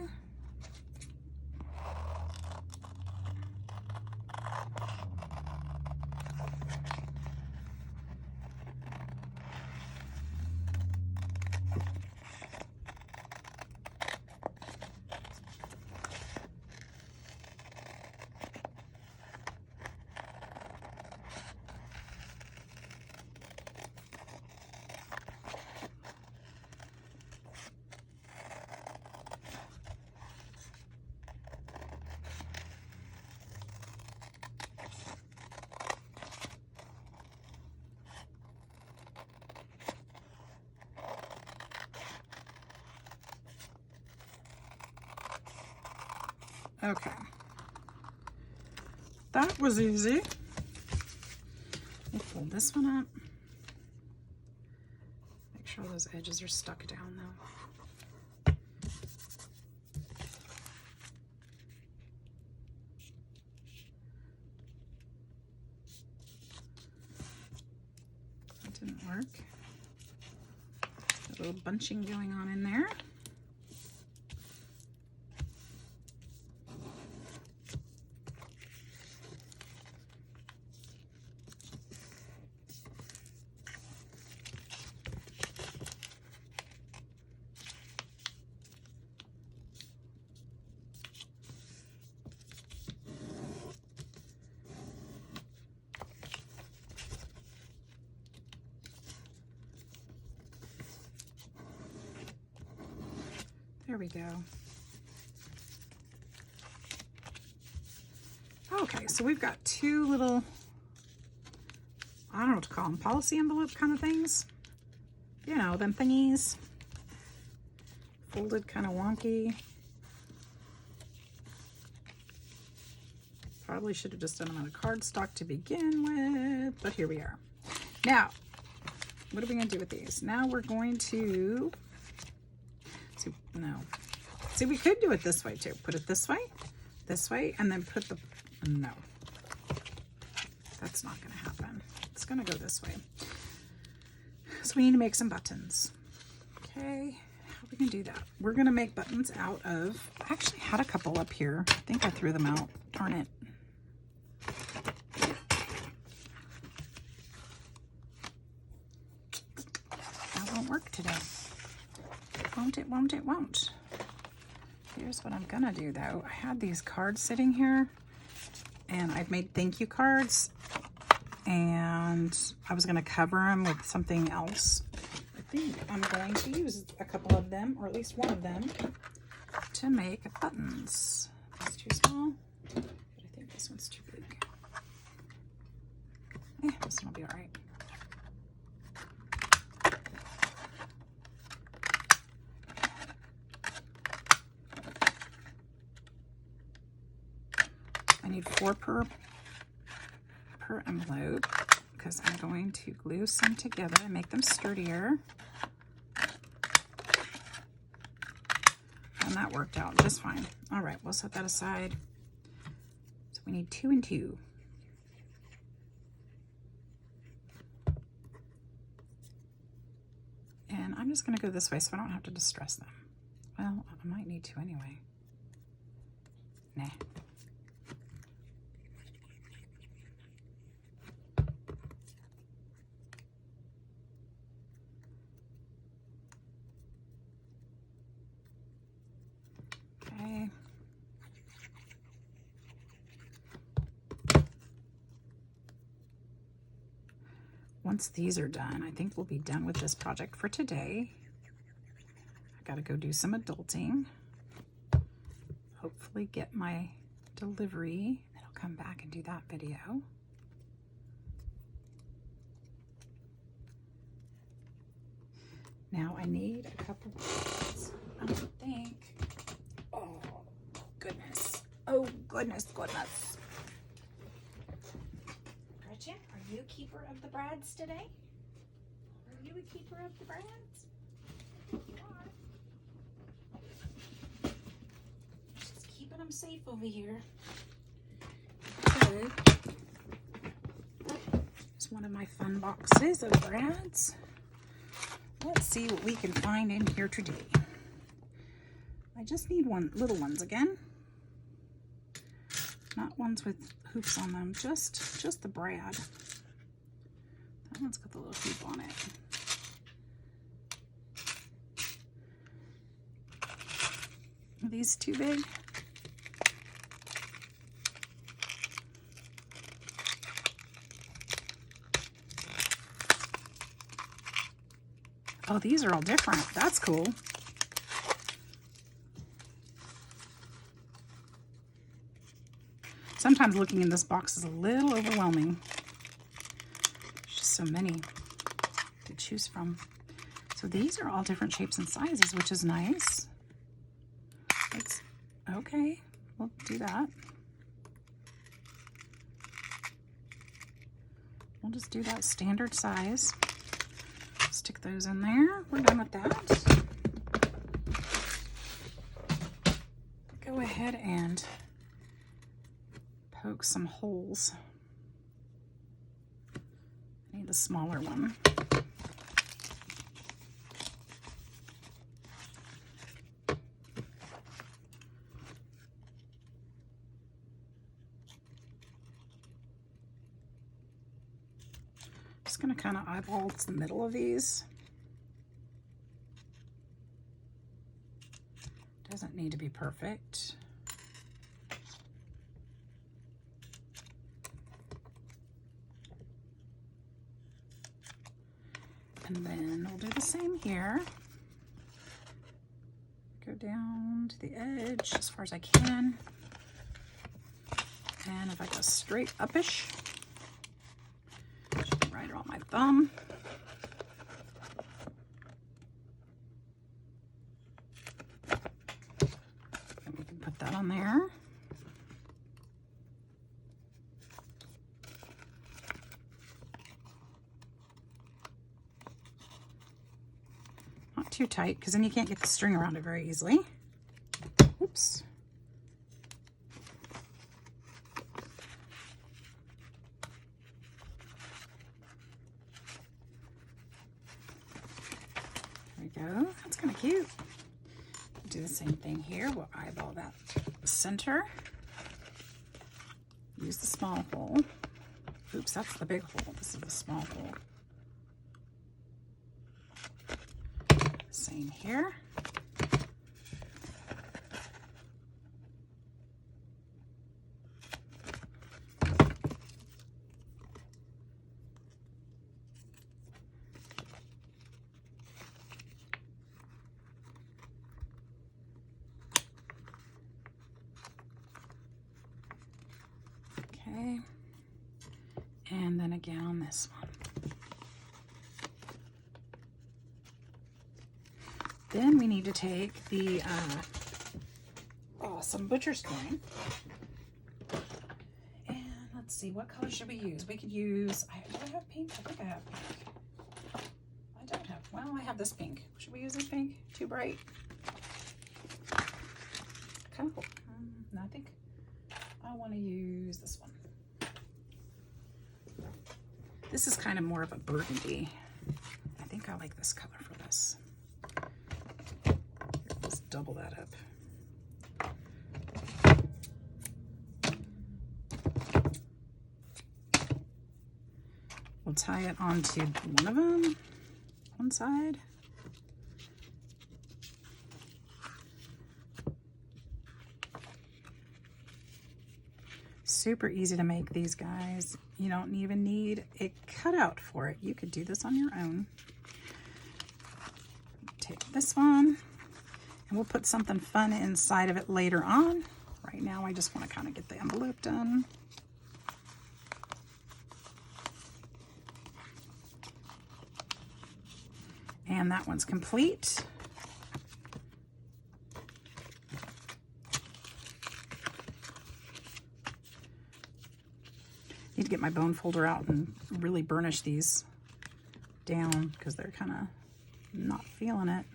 Okay, that was easy. We'll pull this one up. Make sure those edges are stuck down though. That didn't work. A little bunching going on in there. There we go. Okay, so we've got two little, I don't know what to call them, policy envelope kind of things. You know, them thingies. Folded kind of wonky. Probably should have just done them out of cardstock to begin with, but here we are. Now, what are we going to do with these? Now we're going to, no. See, we could do it this way too. Put it this way, and then put the, no. That's not going to happen. It's going to go this way. So we need to make some buttons. Okay, how are we going to do that? We're going to make buttons out of, I actually had a couple up here. I think I threw them out. Darn it. That won't work today. Won't it, won't it, won't. Here's what I'm gonna do though. I had these cards sitting here and I've made thank you cards and I was gonna cover them with something else. I think I'm going to use a couple of them, or at least one of them, to make buttons. That's too small, but I think this one's too big. This one will be all right. I need 4 per envelope because I'm going to glue some together and make them sturdier. And that worked out just fine. All right, we'll set that aside. So we need 2 and 2. And I'm just going to go this way so I don't have to distress them. Well, I might need to anyway. Nah. Okay. Once these are done, I think we'll be done with this project for today. I gotta go do some adulting. Hopefully get my delivery, then I'll come back and do that video. Now I need a couple, I think, oh goodness, oh goodness, goodness. Gretchen, are you a keeper of the brads today? Are you a keeper of the brads? I think you are. Just keeping them safe over here. Okay. It's one of my fun boxes of brads. Let's see what we can find in here today. I just need little ones again. Not ones with hoops on them, just the brad. That one's got the little hoop on it. Are these too big? Oh, these are all different. That's cool. Sometimes looking in this box is a little overwhelming. There's just so many to choose from. So these are all different shapes and sizes, which is nice. Okay, we'll do that. We'll just do that standard size. Stick those in there. We're done with that. Go ahead and poke some holes. I need the smaller one. Just going to kind of eyeball the middle of these. Doesn't need to be perfect. And then we'll do the same here. Go down to the edge as far as I can. And if I go straight upish, right around my thumb. And we can put that on there. Not too tight, because then you can't get the string around it very easily. Oops. Go. That's kind of cute. Do the same thing here. We'll eyeball that center. Use the small hole. Oops, that's the big hole. This is the small hole. Same here. Okay, and then again on this one. Then we need to take the some butcher's twine, and let's see, what color should we use? We could use, do I have pink? I think I have pink. I don't have, well, I have this pink. Should we use this pink? Too bright? Kind of cool. No, I think I want to use this one. This is kind of more of a burgundy. I think I like this color for this. Here, let's double that up. We'll tie it onto one of them, one side. Super easy to make these, guys. You don't even need a cutout for it. You could do this on your own. Take this one, and we'll put something fun inside of it later on. Right now, I just want to kind of get the envelope done. And that one's complete. Need to get my bone folder out and really burnish these down because they're kind of not feeling it.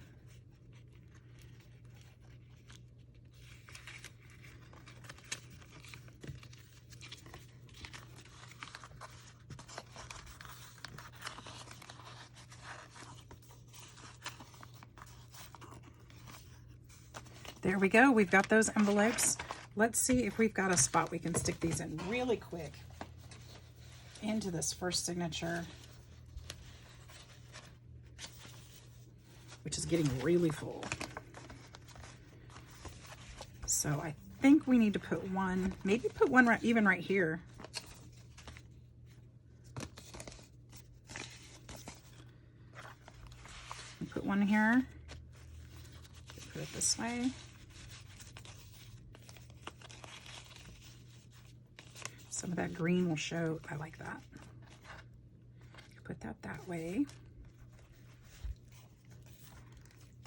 there we go. We've got those envelopes. Let's see if we've got a spot we can stick these in really quick into this first signature, which is getting really full. So I think we need to put one, maybe put one right, even right here. Put one here. Put it this way. Some of that green will show. I like that. Put that that way.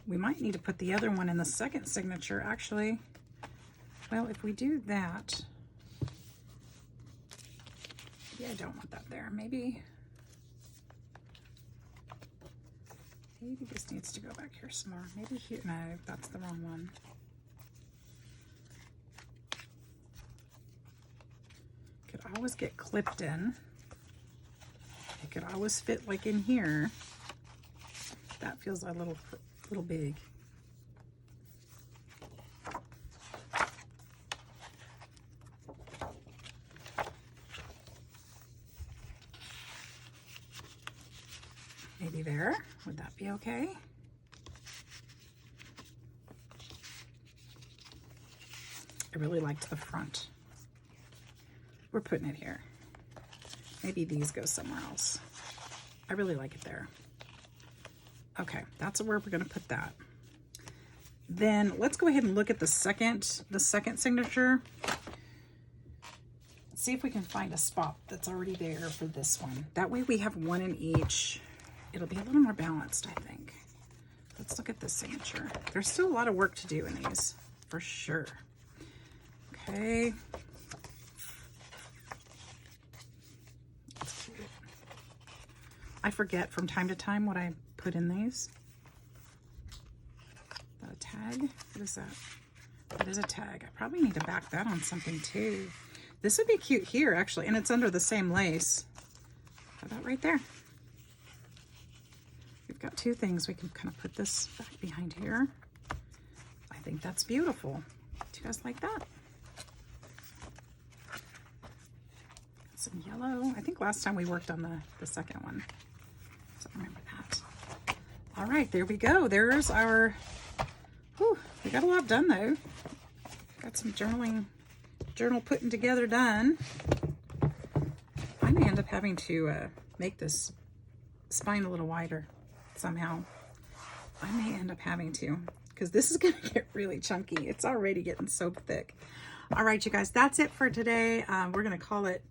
We might need to put the other one in the second signature, actually. Well, if we do that, maybe I don't want that there. Maybe this needs to go back here some more. Maybe here. No, that's the wrong one. Could always get clipped in. It could always fit like in here. That feels a little big. Maybe there. Would that be okay? I really liked the front. We're putting it here. Maybe these go somewhere else. I really like it there. Okay, that's where we're going to put that. Then let's go ahead and look at the second signature. Let's see if we can find a spot that's already there for this one. That way we have one in each. It'll be a little more balanced, I think. Let's look at this signature. There's still a lot of work to do in these, for sure. Okay. That's cute. I forget from time to time what I put in these. A tag? What is that? That is a tag. I probably need to back that on something too. This would be cute here, actually, and it's under the same lace. How about right there? We've got two things. We can kind of put this back behind here. I think that's beautiful. Do you guys like that? Some yellow. I think last time we worked on the second one. So remember that. All right, there we go. There's our, whew, we got a lot done though. Got some journal putting together done. I may end up having to make this spine a little wider somehow. I may end up having to, because this is going to get really chunky. It's already getting so thick. All right, you guys, that's it for today. We're going to call it.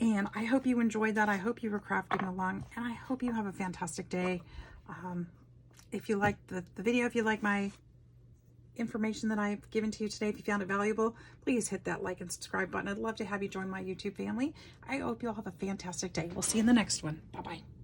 And I hope you enjoyed that. I hope you were crafting along, and I hope you have a fantastic day. If you liked the video, if you like my information that I've given to you today, if you found it valuable, please hit that like and subscribe button. I'd love to have you join my YouTube family. I hope you all have a fantastic day. We'll see you in the next one. Bye-bye.